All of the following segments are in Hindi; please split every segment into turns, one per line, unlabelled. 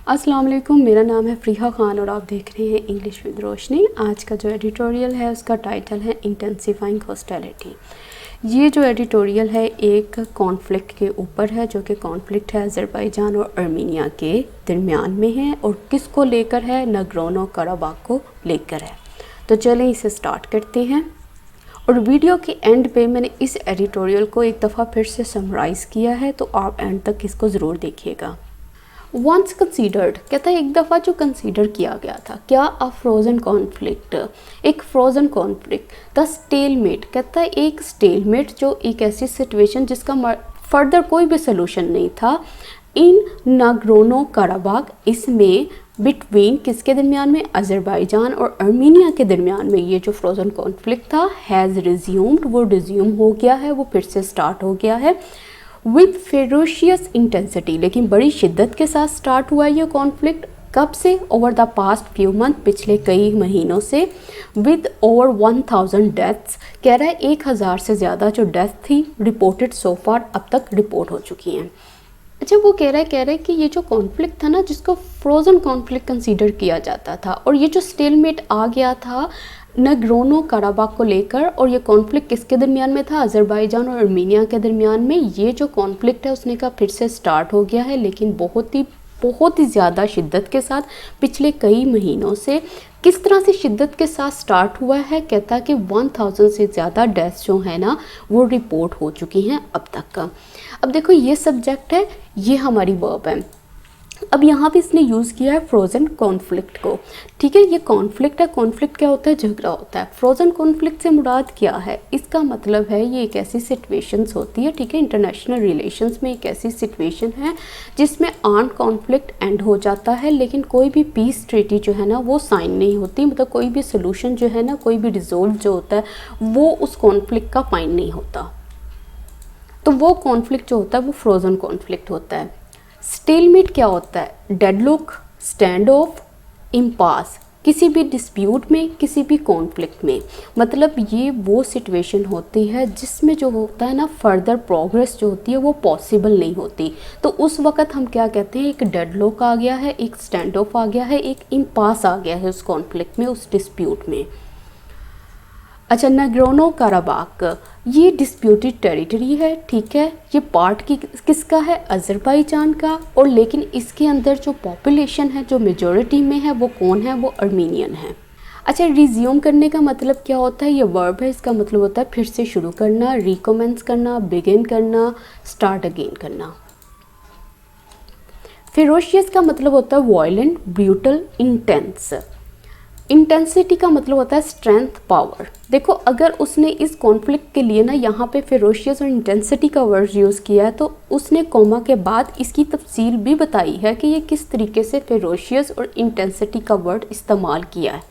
अस्सलाम वालेकुम, मेरा नाम है फ़रीहा ख़ान और आप देख रहे हैं इंग्लिश विद रोशनी। आज का जो एडिटोरियल है उसका टाइटल है इंटेंसिफाइंग हॉस्टिलिटी। ये जो एडिटोरियल है एक कॉन्फ्लिक्ट के ऊपर है, जो कि कॉन्फ्लिक्ट है अज़रबैजान और आर्मीनिया के दरमियान में है और किसको लेकर है, नगरोनो कराबाख को लेकर है। तो चलें इसे स्टार्ट करते हैं। और वीडियो के एंड पे मैंने इस एडिटोरियल को एक दफ़ा फिर से समराइज़ किया है, तो आप एंड तक इसको ज़रूर देखिएगा। वंस कंसीडर्ड कहता है एक दफ़ा जो कंसीडर किया गया था, क्या अ फ्रोज़न कॉन्फ्लिक्ट, एक फ्रोज़न कॉन्फ्लिक्ट। द स्टेलमेट कहता है एक स्टेलमेट जो एक ऐसी सिचुएशन जिसका फर्दर कोई भी सोल्यूशन नहीं था इन नागरोनो कराबाख, इसमें बिटवीन किसके दरमियान में, अज़रबैजान और आर्मीनिया के दरमियान में ये जो फ्रोज़न कॉन्फ्लिक्ट था हैज़ रिज्यूम्ड, वो रिज्यूम हो गया है, वो फिर से स्टार्ट हो गया है विद फेरोशियस इंटेंसिटी, लेकिन बड़ी शिद्दत के साथ स्टार्ट हुआ ये कॉन्फ्लिक्ट। कब से? Over the past few month, पिछले कई महीनों से। विद ओवर 1000 डेथ्स, कह रहा है 1000 से ज़्यादा जो डेथ थी रिपोर्टेड सो फार, अब तक रिपोर्ट हो चुकी हैं। अच्छा, वो कह रहा है कि ये जो कॉन्फ्लिक्ट था ना, जिसको फ्रोज़न कॉन्फ्लिक्ट कंसीडर किया जाता था, और ये जो स्टेलमेट आ गया था नगरोनो कराबाख को लेकर, और ये कॉन्फ्लिक्ट किसके दरमियान में था, अज़रबैजान और आर्मीनिया के दरमियान में। ये जो कॉन्फ्लिक्ट है उसने कहा फिर से स्टार्ट हो गया है, लेकिन बहुत ही ज़्यादा शिद्दत के साथ पिछले कई महीनों से। किस तरह से शिद्दत के साथ स्टार्ट हुआ है, कहता है कि 1000 से ज़्यादा डेथ्स जो है ना वो रिपोर्ट हो चुकी हैं अब तक का। अब देखो ये सब्जेक्ट है, ये हमारी वर्ब है। अब यहाँ पे इसने यूज़ किया है फ्रोज़न कॉन्फ्लिक्ट को, ठीक है। ये कॉन्फ्लिक्ट है, कॉन्फ्लिक्ट क्या होता है, झगड़ा होता है। फ्रोज़न कॉन्फ्लिक्ट से मुराद क्या है, इसका मतलब है ये एक ऐसी सिचुएशंस होती है, ठीक है, इंटरनेशनल रिलेशंस में एक ऐसी सिचुएशन है जिसमें आर्म्ड कॉन्फ्लिक्ट एंड हो जाता है, लेकिन कोई भी पीस ट्रीटी जो है ना वो साइन नहीं होती, मतलब कोई भी सोल्यूशन जो है ना, कोई भी रिजोल्व जो होता है वो उस कॉन्फ्लिक्ट का फाइन नहीं होता। तो वो कॉन्फ्लिक्ट जो होता है वो फ्रोज़न कॉन्फ्लिक्ट होता है। स्टेलमेट क्या होता है, डेडलॉक, स्टैंड ऑफ, इम्पास, किसी भी डिस्प्यूट में, किसी भी कॉन्फ्लिक्ट में। मतलब ये वो सिचुएशन होती है जिसमें जो होता है ना फर्दर प्रोग्रेस जो होती है वो पॉसिबल नहीं होती। तो उस वक़्त हम क्या कहते हैं, एक डेडलॉक आ गया है, एक स्टैंड ऑफ आ गया है, एक इम्पास आ गया है उस कॉन्फ्लिक्ट में, उस डिस्प्यूट में। अच्छा, नगरोनो कराबाख ये डिस्प्यूटेड टेरिटरी है, ठीक है। ये पार्ट किसका है, अज़रबैजान का, और लेकिन इसके अंदर जो पॉपुलेशन है, जो मेजॉरिटी में है, वो कौन है, वो आर्मीनियन है। अच्छा, रिज्यूम करने का मतलब क्या होता है, ये वर्ब है, इसका मतलब होता है फिर से शुरू करना, रिकमेंस करना, बिगिन करना, स्टार्ट अगेन करना। फेरोशियस का मतलब होता है वायलेंट, ब्रूटल, इंटेंस। इंटेंसिटी का मतलब होता है स्ट्रेंथ, पावर। देखो अगर उसने इस कॉन्फ्लिक्ट के लिए ना यहाँ पे फेरोशियस और इंटेंसिटी का वर्ड यूज़ किया है, तो उसने कोमा के बाद इसकी तफसील भी बताई है कि ये किस तरीके से फेरोशियस और इंटेंसिटी का वर्ड इस्तेमाल किया है।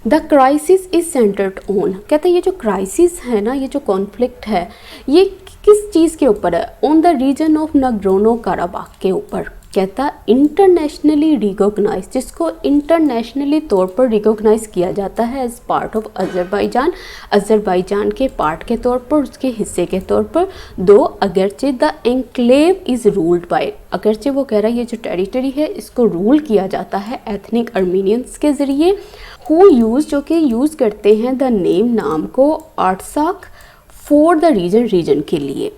The crisis is centred on, कहते हैं ये जो क्राइसिस है ना, ये जो कॉन्फ्लिक्ट है, ये किस चीज़ के ऊपर है, on the region of Nagorno Karabakh के ऊपर। कहता इंटरनेशनली रिकॉग्नाइज, जिसको इंटरनेशनली तौर पर रिकॉग्नाइज किया जाता है as part of Azerbaijan, Azerbaijan के पार्ट के तौर पर, उसके हिस्से के तौर पर। दो अगरचे the enclave is ruled by, अगरचे वो कह रहा है ये जो टेरिटरी है इसको रूल किया जाता है एथनिक आर्मीनियंस के ज़रिए, हु यूज़, जो कि यूज़ करते हैं द नेम, नाम को, आर्टसाक फॉर द रीजन के लिए।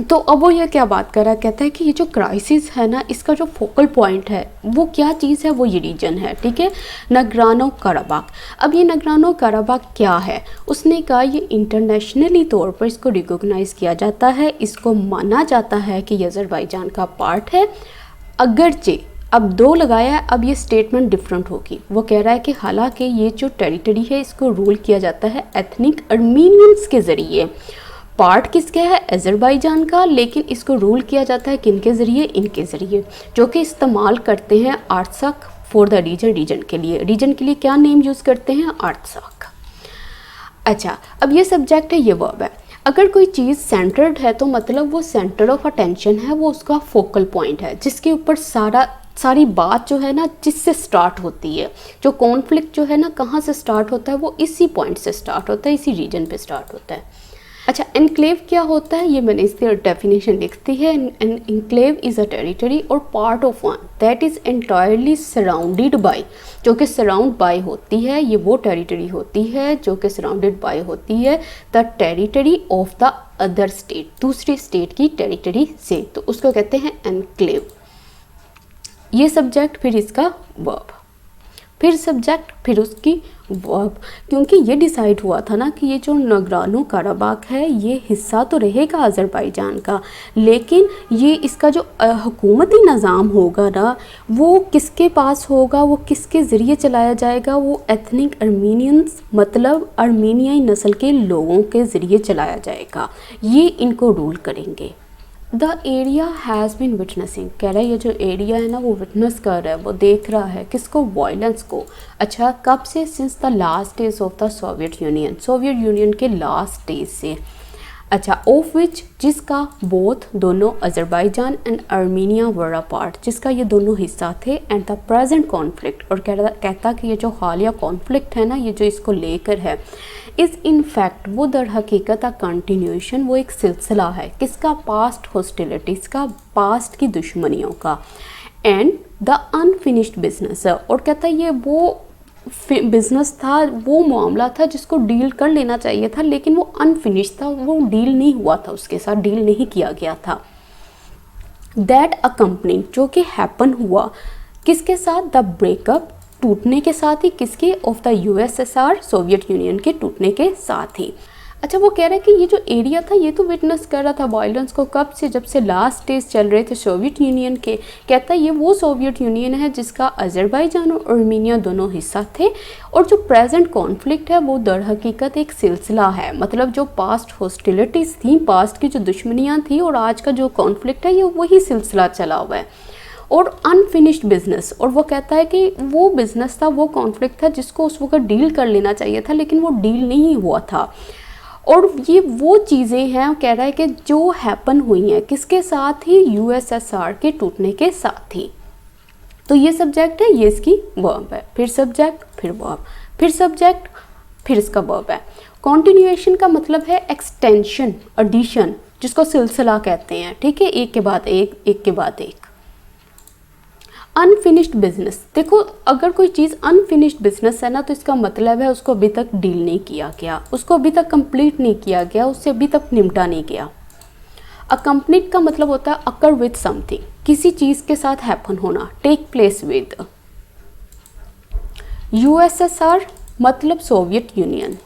तो अब वो ये क्या बात कर रहा है, कहता है कि ये जो क्राइसिस है ना, इसका जो फोकल पॉइंट है वो क्या चीज़ है, वो ये रीजन है, ठीक है, नगरानो कराबाख। अब ये नगरानो कराबाख क्या है, उसने कहा ये इंटरनेशनली तौर पर इसको रिकॉग्नाइज़ किया जाता है, इसको माना जाता है कि ये अज़रबैजान का पार्ट है। अगरचे, अब दो लगाया है, अब ये स्टेटमेंट डिफरेंट होगी। वो कह रहा है कि हालांकि ये जो टेरिटरी है इसको रूल किया जाता है एथनिक आर्मीनियंस के ज़रिए, पार्ट किसका है, अज़रबैजान का, लेकिन इसको रूल किया जाता है किनके ज़रिए, इनके ज़रिए, जो कि इस्तेमाल करते हैं आर्टसाक फॉर द रीजन के लिए। रीजन के लिए क्या नेम यूज़ करते हैं, आर्टसाक। अच्छा, अब ये सब्जेक्ट है, ये वर्ब है। अगर कोई चीज़ सेंटर्ड है तो मतलब वो सेंटर ऑफ अटेंशन है, वो उसका फोकल पॉइंट है, जिसके ऊपर सारी बात जो है ना जिससे स्टार्ट होती है। जो कॉन्फ्लिक्ट जो है ना कहाँ से स्टार्ट होता है, वो इसी पॉइंट से स्टार्ट होता है, इसी रीजन पे स्टार्ट होता है। अच्छा, एनक्लेव क्या होता है ये मैंने इसकी डेफिनेशन लिखती है। An enclave is a territory और part of one that is entirely surrounded by, जो कि सराउंड बाय होती है, ये वो टेरिटरी होती है जो कि सराउंडेड बाय होती है the territory of the other state, दूसरी स्टेट की टेरिटरी से, तो उसको कहते हैं एनक्लेव। ये सब्जेक्ट फिर इसका वर्ब, फिर सब्जेक्ट फिर उसकी वर्ब, क्योंकि ये डिसाइड हुआ था ना कि ये जो नगरानो कराबाख है ये हिस्सा तो रहेगा अज़रबैजान का, लेकिन ये इसका जो हुकूमती निज़ाम होगा ना वो किसके पास होगा, वो किसके ज़रिए चलाया जाएगा, वो एथनिक अर्मीनियंस मतलब अर्मीनियाई नस्ल के लोगों के ज़रिए चलाया जाएगा, ये इनको रूल करेंगे। The area has been witnessing, कह रहा है ये जो एरिया है ना वो विटनेस कर रहा है, वो देख रहा है किसको, वायलेंस को। अच्छा, कब से? Since the last days of the Soviet union, Soviet union के लास्ट डेज से। अच्छा, ऑफ विच जिसका बोथ दोनों Azerbaijan and Armenia were a part, जिसका ये दोनों हिस्सा थे, एंड द प्रेजेंट कॉन्फ्लिक्ट, और कहता कि ये जो हालिया कॉन्फ्लिक्ट है ना ये जो इसको लेकर है, इज़ इन फैक्ट वो दर हकीकत का कंटिन्यूएशन, वो एक सिलसिला है किसका, पास्ट हॉस्टिलिटीज़ का, पास्ट की दुश्मनियों का, एंड द अनफिनिश्ड बिजनेस, और कहता है ये वो बिज़नेस था, वो मामला था जिसको डील कर लेना चाहिए था, लेकिन वो अनफिनिश था, वो डील नहीं हुआ था, उसके साथ डील नहीं किया गया था। दैट अकम्पनी, जो कि हैपन हुआ किसके साथ, द ब्रेकअप, टूटने के साथ ही, किसके, of the USSR, Soviet union के टूटने के साथ ही। अच्छा, वो कह रहा है कि ये जो एरिया था ये तो विटनेस कर रहा था वायलेंस को, कब से, जब से लास्ट डेज चल रहे थे सोवियत यूनियन के। कहता है ये वो सोवियत यूनियन है जिसका अज़रबैजान और अर्मीनिया दोनों हिस्सा थे, और जो प्रेजेंट कॉन्फ्लिक्ट है वो दर हकीकत एक सिलसिला है, मतलब जो पास्ट हॉस्टिलिटीज़ थी, पास्ट की जो दुश्मनियाँ थी, और आज का जो कॉन्फ्लिक्ट है ये वही सिलसिला चला हुआ है, और अनफिनिश्ड बिजनेस, और वो कहता है कि वो बिज़नेस था, वो कॉन्फ्लिक्ट था जिसको उस वक्त डील कर लेना चाहिए था, लेकिन वो डील नहीं हुआ था। और ये वो चीज़ें हैं, कह रहा है कि जो हैपन हुई हैं किसके साथ ही, यूएसएसआर के टूटने के साथ ही। तो ये सब्जेक्ट है, ये इसकी वर्ब है, फिर सब्जेक्ट फिर वर्ब, फिर सब्जेक्ट फिर इसका वर्ब है। कॉन्टिन्यूएशन का मतलब है एक्सटेंशन, एडिशन, जिसको सिलसिला कहते हैं, ठीक है, एक के बाद एक, एक के बाद एक। अनफिनिश्ड बिजनेस, देखो अगर कोई चीज़ अनफिनिश्ड बिजनेस है ना तो इसका मतलब है उसको अभी तक डील नहीं किया गया, उसको अभी तक कंप्लीट नहीं किया गया, उससे अभी तक निपटा नहीं गया। अकम्पनीड का मतलब होता है अकर विद समथिंग, किसी चीज़ के साथ हैपन होना, टेक प्लेस विद। यूएसएसआर मतलब सोवियत यूनियन।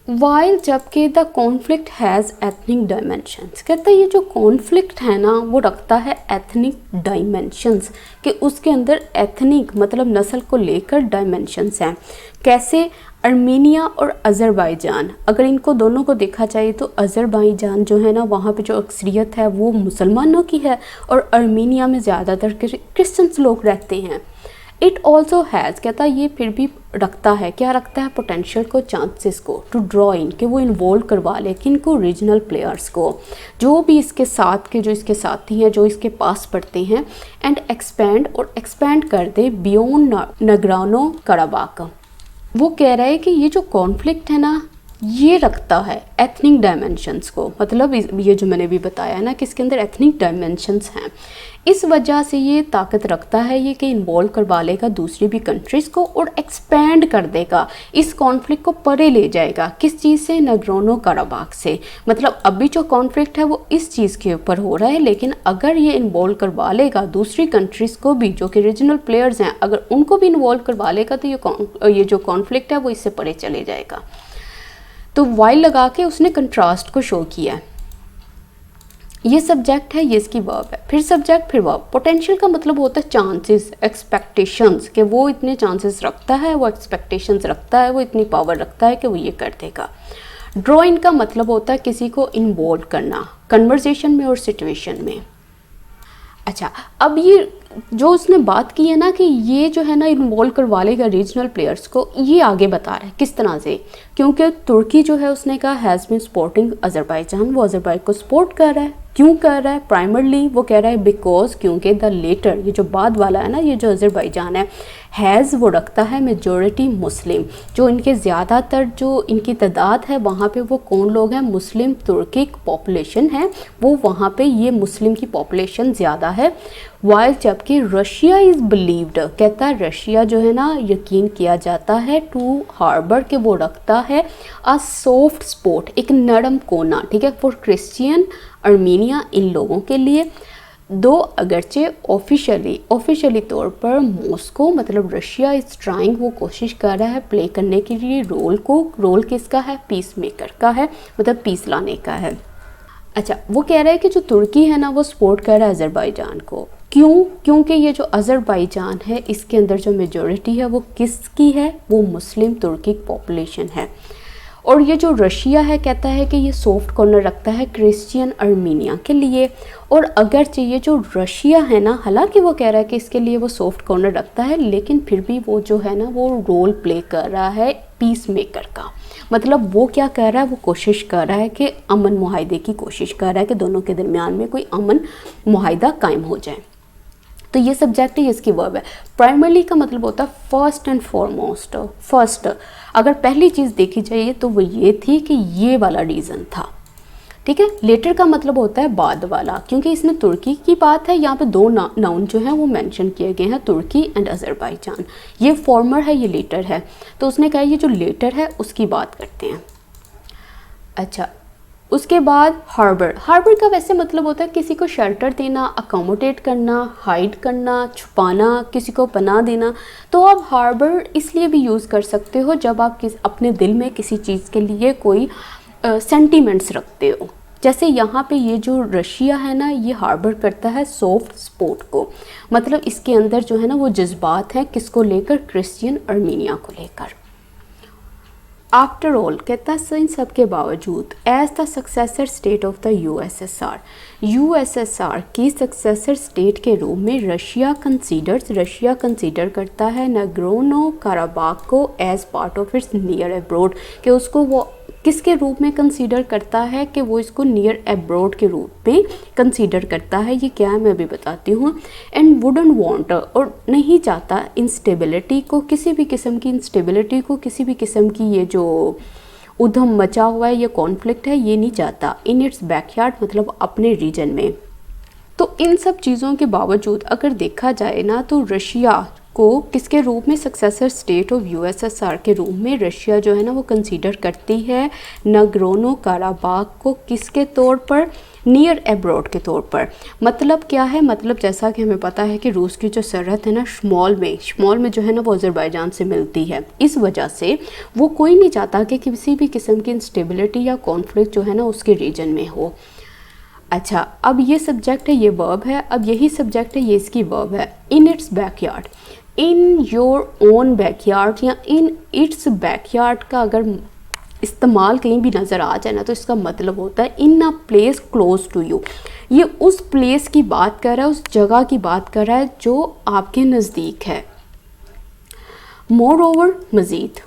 वाइल, जबकि the conflict has ethnic dimensions, कहता है ये जो कॉन्फ्लिक्ट है ना वो रखता है एथनिक डायमेंशंस, कि उसके अंदर एथनिक मतलब नस्ल को लेकर डायमेंशंस हैं। कैसे? अर्मीनिया और अज़रबैजान, अगर इनको दोनों को देखा जाए तो अज़रबैजान जो है ना वहाँ पे जो अक्सरियत है वो मुसलमानों की है, और अर्मीनिया में ज़्यादातर क्रिश्चियंस लोग रहते हैं। इट ऑल्सो हैज़, कहता है ये फिर भी रखता है, क्या रखता है, पोटेंशियल को, चांसेस को, टू ड्रॉ इन, कि वो इन्वॉल्व करवा ले किनको, रीजनल प्लेयर्स को, जो भी इसके साथ के, जो इसके साथी हैं, जो इसके पास पढ़ते हैं, एंड एक्सपैंड, और एक्सपैंड कर दे बियॉन्ड नगरानो कराबाख। वो कह रहा है कि ये जो कॉन्फ्लिक्ट है ना ये रखता है एथनिक डायमेंशंस को, मतलब ये जो मैंने भी बताया ना कि इसके अंदर एथनिक डायमेंशंस हैं, इस वजह से ये ताकत रखता है ये कि इन्वॉल्व करवा लेगा दूसरी भी कंट्रीज़ को, और एक्सपैंड कर देगा, इस कॉन्फ्लिक्ट को परे ले जाएगा, किस चीज़ से, नगरानो कराबाख से। मतलब अभी जो कॉन्फ्लिक्ट है वो इस चीज़ के ऊपर हो रहा है, लेकिन अगर ये इन्वॉल्व करवा लेगा दूसरी कंट्रीज़ को भी, जो कि रीजनल प्लेयर्स हैं, अगर उनको भी इन्वॉल्व करवा लेगा तो ये जो कॉन्फ्लिक्ट है वो इससे परे चले जाएगा। तो वाइल लगा के उसने कंट्रास्ट को शो किया है। ये सब्जेक्ट है, ये इसकी वर्ब है, फिर सब्जेक्ट फिर वर्ब। पोटेंशियल का मतलब होता है चांसेस, एक्सपेक्टेशंस, कि वो इतने चांसेस रखता है, वो एक्सपेक्टेशंस रखता है, वो इतनी पावर रखता है कि वो ये कर देगा। ड्रॉ इन का मतलब होता है किसी को इन्वॉल्व करना, कन्वर्सेशन में और सिचुएशन में। अच्छा, अब ये जो उसने बात की है ना कि ये जो है ना इन्वॉल्व करवा लेगा रीजनल प्लेयर्स को, ये आगे बता रहा है किस तरह से। क्योंकि तुर्की जो है उसने कहा हैज़ बीन सपोर्टिंग अज़रबैजान, वो अज़रबैजान को सपोर्ट कर रहा है। क्यों कर रहा है? प्राइमरली वो कह रहा है बिकॉज क्योंकि द लेटर, ये जो बाद वाला है ना, ये जो अज़रबैजान है, हैज़ वो रखता है मेजॉरिटी मुस्लिम, जो इनके ज़्यादातर जो इनकी तादाद है वहाँ पे वो कौन लोग हैं? मुस्लिम तुर्किक पॉपुलेशन है, वो वहाँ पे ये मुस्लिम की पॉपुलेशन ज़्यादा है। वाइल जबकि रशिया इज़ बिलीव्ड, कहता है रशिया जो है ना यकीन किया जाता है टू हार्बर के वो रखता है अ सॉफ्ट स्पॉट, एक नरम कोना, ठीक है, फॉर क्रिश्चियन अर्मीनिया, इन लोगों के लिए। दो अगरचे ऑफिशियली तौर पर मॉस्को मतलब रशिया इस ट्राइंग, वो कोशिश कर रहा है प्ले करने के लिए रोल किसका है? पीस मेकर का है, मतलब पीस लाने का है। अच्छा, वो कह रहा है कि जो तुर्की है ना वो सपोर्ट कर रहा है अज़रबैजान को। क्यों? क्योंकि ये जो अज़रबैजान है इसके अंदर जो मेजॉरिटी है वो किसकी है? वो मुस्लिम तुर्किक पॉपुलेशन है। और ये जो रशिया है कहता है कि ये सॉफ्ट कॉर्नर रखता है क्रिश्चियन अर्मीनिया के लिए। और अगर चाहिए जो रशिया है ना, हालांकि वो कह रहा है कि इसके लिए वो सॉफ्ट कॉर्नर रखता है, लेकिन फिर भी वो जो है ना वो रोल प्ले कर रहा है पीस मेकर का। मतलब वो क्या कर रहा है? वो कोशिश कर रहा है कि अमन मुआहदे की कोशिश कर रहा है कि दोनों के दरमियान में कोई अमन मुआहदा कायम हो जाए। तो ये सब्जेक्ट है, इसकी वर्ब है। प्राइमरली का मतलब होता है फर्स्ट एंड फॉरमोस्ट। फर्स्ट अगर पहली चीज़ देखी जाए तो वो ये थी कि ये वाला रीज़न था, ठीक है। लेटर का मतलब होता है बाद वाला, क्योंकि इसमें तुर्की की बात है। यहाँ पे दो नाउन जो हैं वो मेंशन किए गए हैं, तुर्की एंड अज़रबैजान। ये फॉर्मर है, ये लेटर है। तो उसने कहा ये जो लेटर है उसकी बात करते हैं। अच्छा, उसके बाद हार्बर का वैसे मतलब होता है किसी को शेल्टर देना, अकोमोडेट करना, हाइड करना, छुपाना, किसी को पनाह देना। तो आप हार्बर इसलिए भी यूज़ कर सकते हो जब आप अपने दिल में किसी चीज़ के लिए कोई सेंटीमेंट्स रखते हो। जैसे यहाँ पे ये जो रशिया है ना, ये हार्बर करता है सॉफ्ट स्पॉट को, मतलब इसके अंदर जो है ना वो जज्बात हैं किसको लेकर? क्रिश्चियन अर्मीनिया को लेकर। आफ्टर ऑल कहता है इन सब के बावजूद as the successor state of the USSR की सक्सेसर स्टेट के रूप में रशिया कंसीडर करता है नगोर्नो काराबाख को as part of its near abroad, कि उसको वो किसके रूप में कंसीडर करता है? कि वो इसको नियर अब्रॉड के रूप में कंसीडर करता है। ये क्या है मैं अभी बताती हूँ। एंड वुडन वांट, और नहीं चाहता इंस्टेबिलिटी को, किसी भी किस्म की इंस्टेबिलिटी को, किसी भी किस्म की ये जो उधम मचा हुआ है, ये कॉन्फ्लिक्ट है, ये नहीं चाहता इन इट्स बैकयार्ड, मतलब अपने रीजन में। तो इन सब चीज़ों के बावजूद अगर देखा जाए ना तो रशिया को किसके रूप में? सक्सेसर स्टेट ऑफ यूएसएसआर के रूप में रशिया जो है ना वो कंसीडर करती है नगोर्नो काराबाख को किसके तौर पर? नियर अब्रॉड के तौर पर। मतलब क्या है? मतलब जैसा कि हमें पता है कि रूस की जो सरहद है ना शमॉल में जो है ना वो अज़रबैजान से मिलती है। इस वजह से वो कोई नहीं चाहता कि किसी भी किस्म की इंस्टेबिलिटी या कॉन्फ्लिक्ट जो है ना उसके रीजन में हो। अच्छा, अब ये सब्जेक्ट है, ये वर्ब है। अब यही सब्जेक्ट है, ये इसकी वर्ब है। In its backyard, in your own backyard या इन इट्स बैकयार्ड का अगर इस्तेमाल कहीं भी नज़र आ जाए ना तो इसका मतलब होता है in a place close to you. ये उस प्लेस की बात कर रहा है, उस जगह की बात कर रहा है जो आपके नज़दीक है। मोर ओवर, मज़ीद,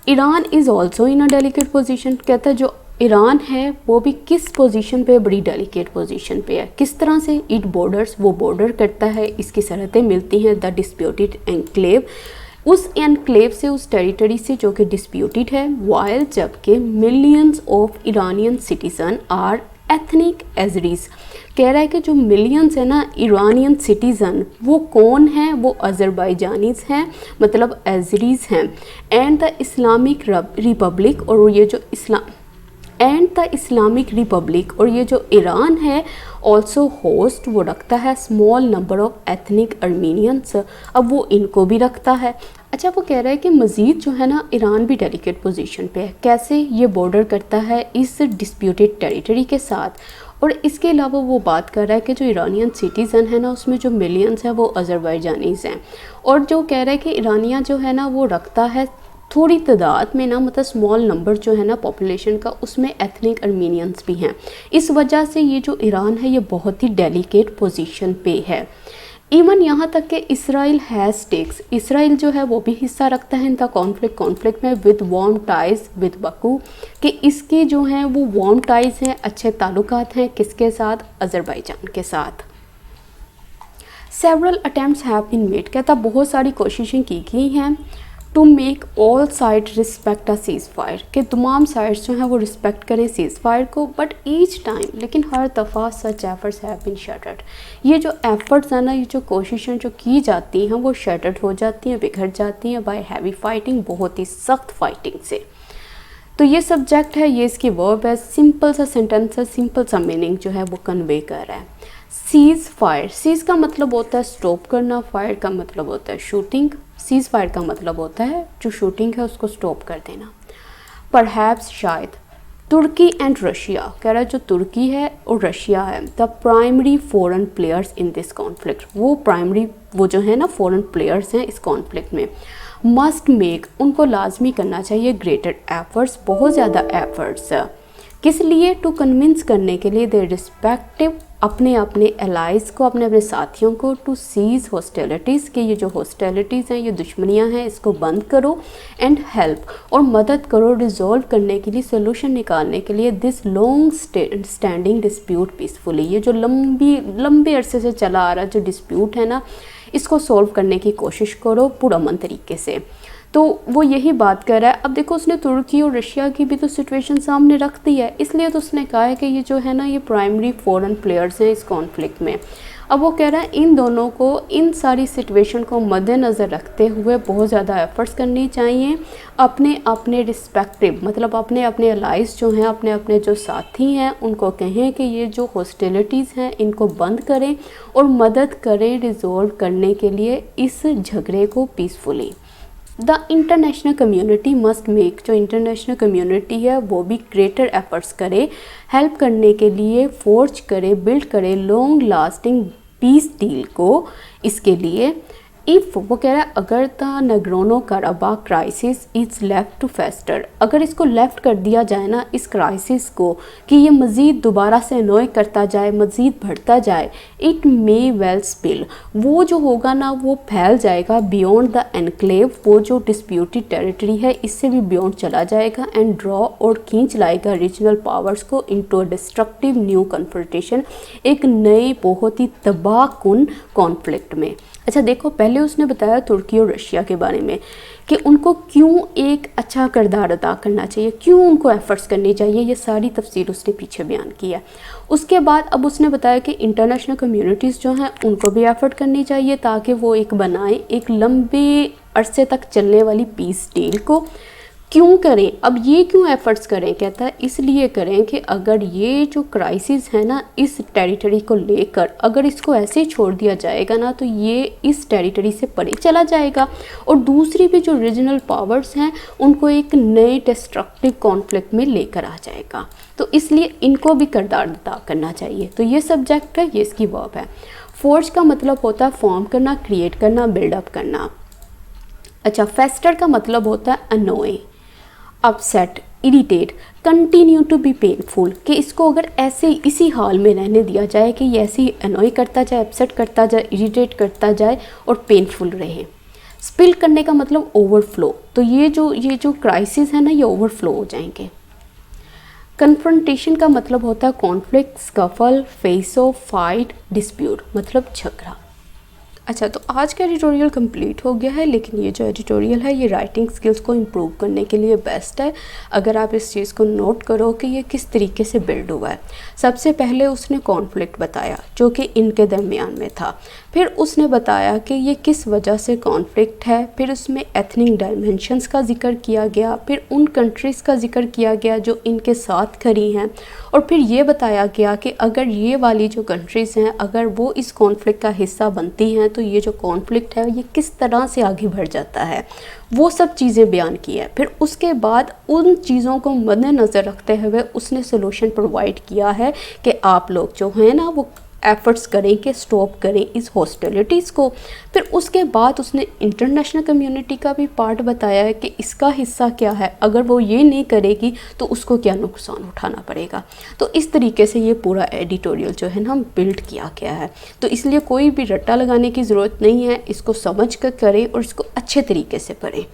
Iran is also in a delicate position. कहता है जो ईरान है वो भी किस पोजीशन पे? बड़ी डेलिकेट पोजीशन पे है। किस तरह से? इट बॉर्डर्स, वो बॉर्डर करता है, इसकी सरहदें मिलती हैं द डिस्प्यूटेड एनक्लेव, उस एनक्लेव से, उस टेरिटरी से जो कि डिस्प्यूटेड है। वाइल जबकि millions of Iranian citizen are ethnic Azeris, कह रहा है कि जो मिलियंस है ना ईरानियन सिटीज़न, वो कौन हैं? वो अज़रबैजानीज़ हैं, मतलब एजरीज हैं। एंड द इस्लामिक रिपब्लिक, और ये जो इस्लामिक रिपब्लिक, और ये जो ईरान है ऑल्सो होस्ट, वो रखता है स्मॉल नंबर ऑफ एथनिक अर्मीनियंस। अब वो इनको भी रखता है। अच्छा, वो कह रहा है कि मज़ीद जो है ना ईरान भी डेलिकेट पोजीशन पे है। कैसे? ये बॉर्डर करता है इस डिस्प्यूटेड टेरिटरी के साथ। और इसके अलावा वो बात कर रहा है कि जो ईरानियन सिटीज़न है ना उसमें जो मिलियंस हैं वो अज़रबैजानीज़ हैं। और जो कह रहा है कि ईरानिया जो है ना वो रखता है थोड़ी तादाद में ना, मतलब स्मॉल नंबर जो है ना पॉपुलेशन का, उसमें एथनिक अर्मीनियंस भी हैं। इस वजह से ये जो ईरान है ये बहुत ही डेलिकेट पोजीशन पे है। इवन यहाँ तक कि इसराइल हैज़ टेक्स, इसराइल जो है वो भी हिस्सा रखता है इन द कॉन्फ्लिक्ट में विद वार्म टाइज विद बकू, कि इसके जो हैं वो वार्म टाइज हैं, अच्छे ताल्लुकात हैं किसके साथ, अज़रबैजान के साथ। Several attempts have been made, कहता बहुत सारी कोशिशें की गई हैं to make all side respect a ceasefire, कि तमाम साइड्स जो हैं वो रिस्पेक्ट करें सीज़ फायर को, बट ईच टाइम, लेकिन हर दफ़ा such efforts have been shattered, ये जो एफर्ट्स हैं ना, ये जो कोशिशें जो की जाती हैं वो शटर्ड हो जाती हैं, बिखर जाती हैं बाय हैवी फाइटिंग, बहुत ही सख्त फाइटिंग से। तो ये सब्जेक्ट है, ये इसकी वर्ब है, सिंपल सा सेंटेंस है, सिंपल सा मीनिंग जो है वो कन्वे कर रहा है। सीज़ फायर, सीज़ का मतलब होता है स्टॉप करना, फायर का मतलब होता है शूटिंग, सीज़ फायर का मतलब होता है जो शूटिंग है उसको स्टॉप कर देना। परहैप्स शायद, तुर्की एंड रशिया, कह रहा है जो तुर्की है और रशिया है, the primary foreign players in this conflict, वो प्राइमरी वो जो है ना फॉरेन प्लेयर्स हैं इस कॉन्फ्लिक्ट में, मस्ट मेक, उनको लाजमी करना चाहिए ग्रेटर एफर्ट्स, बहुत ज़्यादा एफर्ट्स, किस लिए, टू कन्विंस करने के लिए दे रिस्पेक्टिव, अपने अपने एलाइज को, अपने अपने साथियों को, टू सीज हॉस्टिलिटीज़, के ये जो हॉस्टिलिटीज़ हैं ये दुश्मनियां हैं इसको बंद करो, एंड हेल्प, और मदद करो रिजॉल्व करने के लिए, सोल्यूशन निकालने के लिए, this long standing dispute peacefully, ये जो लंबे अरसे से चला आ रहा जो डिस्प्यूट है ना इसको सॉल्व करने की कोशिश करो पुरअमन तरीके से। तो वो यही बात कर रहा है। अब देखो उसने तुर्की और रशिया की भी तो सिचुएशन सामने रख दी है, इसलिए तो उसने कहा है कि ये जो है ना ये प्राइमरी फॉरेन प्लेयर्स हैं इस कॉन्फ्लिक्ट में। अब वो कह रहा है इन दोनों को इन सारी सिचुएशन को मद्देनज़र रखते हुए बहुत ज़्यादा एफर्ट्स करनी चाहिए, अपने अपने रिस्पेक्टिव मतलब अपने अपने अलाइज जो हैं, अपने अपने जो साथी हैं उनको कहें कि ये जो हॉस्टिलिटीज़ हैं इनको बंद करें और मदद करें रिजॉल्व करने के लिए इस झगड़े को peacefully. The international community must make, जो इंटरनेशनल कम्युनिटी है वो भी ग्रेटर एफर्ट्स करे, हेल्प करने के लिए फोर्ज करे, बिल्ड करे लॉन्ग लास्टिंग पीस डील को, इसके लिए इफ़ वो कह रहा है अगर the Nagorno Karabakh crisis is left to fester, अगर इसको लेफ़्ट कर दिया जाए ना इस क्राइसिस को कि ये मज़ीद दोबारा से अनॉय करता जाए, मज़ीद बढ़ता जाए, इट मे वेल स्पिल, वो जो होगा ना वो फैल जाएगा बियॉन्ड द एनक्लेव, वो जो डिस्प्यूटेड टेरिटरी है इससे भी बियॉन्ड चला जाएगा, एंड ड्रॉ और खींच लाएगा रीजनल पावर्स को into a destructive new confrontation, एक नए बहुत ही तबाहकुन कॉन्फ्लिक्ट में। अच्छा देखो पहले उसने बताया तुर्की और रशिया के बारे में कि उनको क्यों एक अच्छा किरदार अदा करना चाहिए, क्यों उनको एफर्ट्स करनी चाहिए, ये सारी तफसील उसने पीछे बयान की है। उसके बाद अब उसने बताया कि इंटरनेशनल कम्युनिटीज़ जो हैं उनको भी एफर्ट करनी चाहिए ताकि वो एक बनाएं एक लंबे अरसे तक चलने वाली पीस डील को। क्यों करें, अब ये क्यों एफर्ट्स करें, कहता है इसलिए करें कि अगर ये जो क्राइसिस है ना इस टेरिटरी को लेकर अगर इसको ऐसे छोड़ दिया जाएगा ना तो ये इस टेरिटरी से परे चला जाएगा और दूसरी भी जो रीजनल पावर्स हैं उनको एक नए डिस्ट्रक्टिव कॉन्फ्लिक्ट में लेकर आ जाएगा, तो इसलिए इनको भी किरदार अदा करना चाहिए। तो ये सब्जेक्ट है, ये इसकी वर्ब है। फोर्ज का मतलब होता है फॉर्म करना, क्रिएट करना, बिल्डअप करना। अच्छा फेस्टर का मतलब होता है annoy, upset, irritate, continue to be painful, कि इसको अगर ऐसे इसी हाल में रहने दिया जाए कि ये ऐसे ही अनॉय करता जाए, अपसेट करता जाए, इरिटेट करता जाए और पेनफुल रहे। स्पिल करने का मतलब ओवरफ्लो, तो ये जो क्राइसिस है ना ये ओवरफ्लो हो जाएंगे। कन्फ्रंटेशन का मतलब होता है conflict, scuffle, face of, fight, dispute, मतलब झगड़ा। अच्छा तो आज का एडिटोरियल कंप्लीट हो गया है, लेकिन ये जो एडिटोरियल है ये राइटिंग स्किल्स को इम्प्रूव करने के लिए बेस्ट है अगर आप इस चीज़ को नोट करो कि ये किस तरीके से बिल्ड हुआ है। सबसे पहले उसने कॉन्फ्लिक्ट बताया जो कि इनके दरमियान में था, फिर उसने बताया कि ये किस वजह से कॉन्फ्लिक्ट है, फिर उसमें एथनिक डायमेंशंस का जिक्र किया गया, फिर उन कंट्रीज़ का जिक्र किया गया जो इनके साथ खड़ी हैं, और फिर ये बताया गया कि अगर ये वाली जो कंट्रीज़ हैं अगर वो इस कॉन्फ्लिक्ट का हिस्सा बनती हैं तो ये जो कॉन्फ्लिक्ट है ये किस तरह से आगे बढ़ जाता है, वो सब चीज़ें बयान की है। फिर उसके बाद उन चीज़ों को मद्देनज़र रखते हुए उसने सोल्यूशन प्रोवाइड किया है कि आप लोग जो हैं ना वो एफर्ट्स करें कि स्टॉप करें इस हॉस्टिलिटीज़ को। फिर उसके बाद उसने इंटरनेशनल कम्युनिटी का भी पार्ट बताया है कि इसका हिस्सा क्या है, अगर वो ये नहीं करेगी तो उसको क्या नुकसान उठाना पड़ेगा। तो इस तरीके से ये पूरा एडिटोरियल जो है ना हम बिल्ड किया गया है। तो इसलिए कोई भी रट्टा लगाने की ज़रूरत नहीं है, इसको समझ कर करें और इसको अच्छे तरीके से पढ़ें।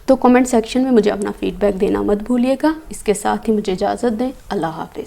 तो कमेंट सेक्शन में मुझे अपना फीडबैक देना मत भूलिएगा। इसके साथ ही मुझे इजाज़त दें। अल्लाह हाफिज़।